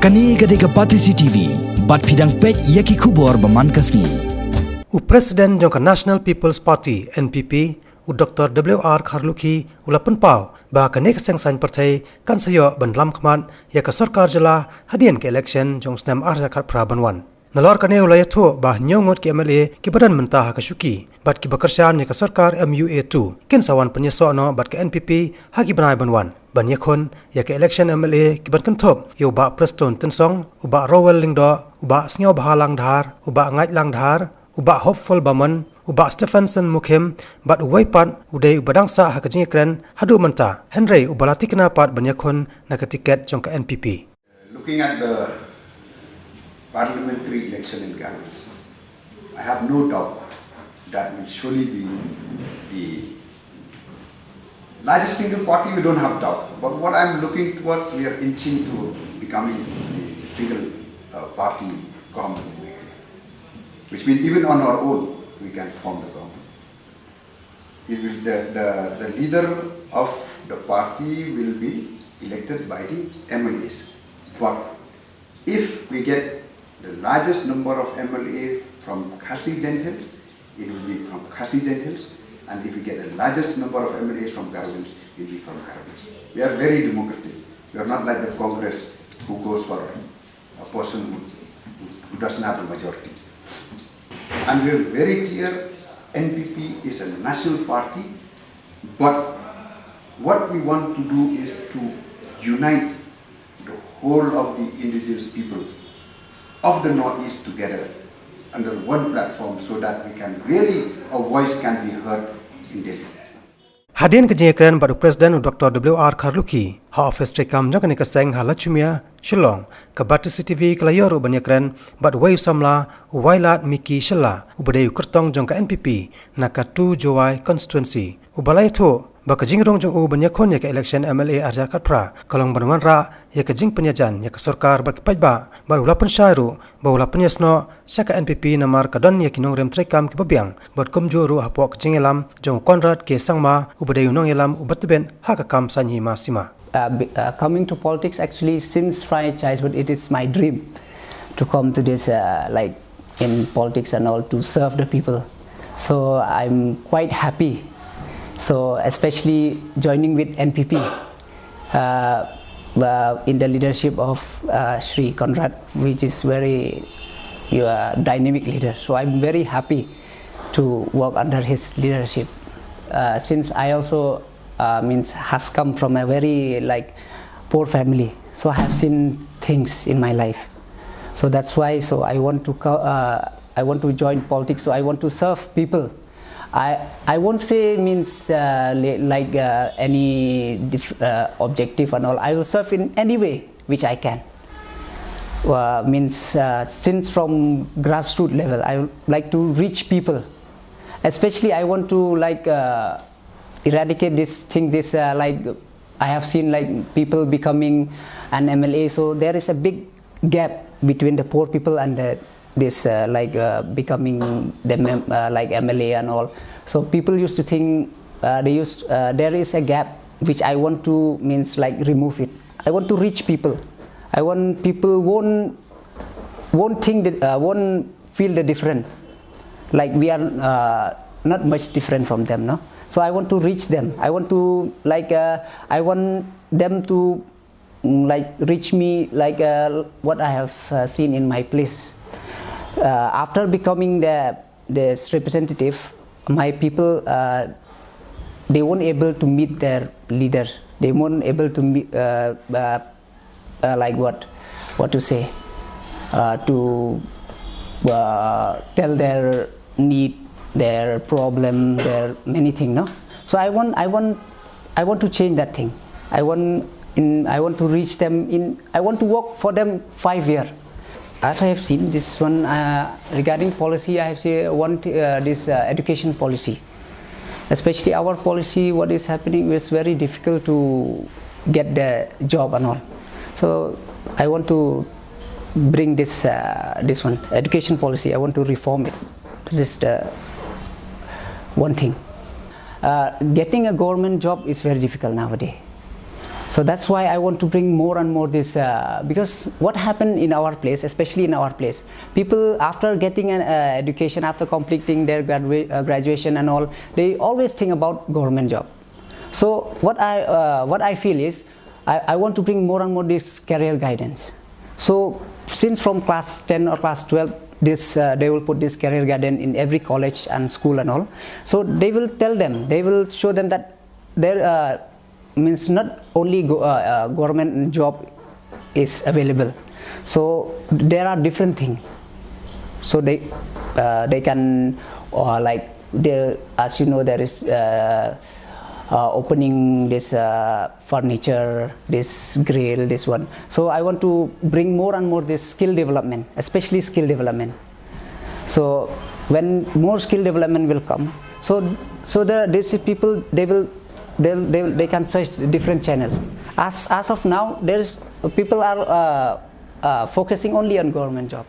Kani gadega Pati CCTV, bat fidang pek yaki kubor baman kasni. Presiden jangka National People's Party (NPP), Dr. W.R. Kharlukhi, ulapan pau, bah kane keseng sain partai kan sayo bandlam kemat ya ke sarkar jela hadian ke election jong senam arja kat prabanwan. Nalor kane ulaya tu bah nyongot ke MLA ke badan mentah ke syuki, bat ke bekerjaan ya ke sarkar MUA2, kin sawan penyesok no bat ke NPP hagi benai banwan. Ban yakon ya ke election MLA ke ban kentop ya ubak Preston Tensong, ubak Rowell Lingdo, ubak Sngau Bahalang Dhar, ubak Ngait Lang Dhar, ubak Hopeful Baman, ubak Stephenson Mukim, bat uwaipat udai ubadangsa hakajingikren hadu menta Henry ubalati kenapat ban yakon na ke tiket jong ke NPP. Looking at the parliamentary election in Ghana, I have no doubt that will surely be the largest single party. We don't have doubt, but what I'm looking towards, we are inching to becoming the single party government, which means even on our own we can form the government. It will, the leader of the party will be elected by the MLAs, but if we get the largest number of MLA from Khasi Hills, it will be from Khasi Hills, and if we get the largest number of MLAs from Garowins, it will be from Garowins. We are very democratic. We are not like the Congress who goes for a person who doesn't have a majority. And we are very clear, NPP is a national party, but what we want to do is to unite the whole of the indigenous people of the Northeast together under one platform so that we can really, our voice can be heard in Delhi. Hadian kejengkeran baru Presiden Dr. W.R. Kharlukhi, ha office rekam jangka ni keseng halachumia Shillong, ke Pati CCTV kelayor ubanyakren bat wayu samla uwailat Miki Shilla, ubadayu kertong jangka NPP, nakatu Jowai constituency. Ubalai tu, ba kejingrong jang ubanyakon ya ke election MLA arja katpra, kalong banwan ra ya kejing penyajan ya ke sarkar bat kepajba, baru ulapan syairu, ba ulapan yasno, syaka NPP namar kadon ya kinong rem trekam ke babiang, bat kumjuru hapok kejing elam, jang Konrad ke sangma, ubadayu nong elam ubatben hakakam sanyi masima. Coming to politics, actually since from childhood it is my dream to come to this like in politics and all, to serve the people. So I'm quite happy, so especially joining with NPP in the leadership of Shri Konrad, which is very dynamic leader. So I'm very happy to work under his leadership, since I also has come from a very like poor family, so I have seen things in my life. So that's why. So I want to join politics. So I want to serve people. I won't say means like any objective and all. I will serve in any way which I can. Since from grassroots level, I would like to reach people. Especially I want to like eradicate this thing, like I have seen like people becoming an MLA, so there is a big gap between the poor people and this becoming the like MLA and all. So people used to think there is a gap which I want to like remove it. I want to reach people. I want people won't think that won't feel the different, like we are not much different from them, no. So I want to reach them. I want to like I want them to like reach me like what I have seen in my place. After becoming this representative, my people they weren't able to meet their leader. They weren't able to meet like what to say, to tell their need, their problem, their many things, no. So I want to change that thing. I want to reach them in. I want to work for them 5 years. As I have seen this one regarding policy, I have seen this education policy. Especially our policy, what is happening is very difficult to get the job and all. So I want to bring this one education policy. I want to reform it. This is the one thing. Getting a government job is very difficult nowadays. So that's why I want to bring more and more this, because what happened in our place, especially in our place, people after getting an education, after completing their graduation and all, they always think about government job. So what I feel is, I want to bring more and more this career guidance. So since from class 10 or class 12, this they will put this career guidance in every college and school and all. So they will tell them, they will show them that there means not only government job is available. So there are different things. So they can like as you know, there is opening this furniture, this grill, this one. So I want to bring more and more this skill development, especially skill development. So when more skill development will come, so these people, they can search different channel. As of now, people are focusing only on government job.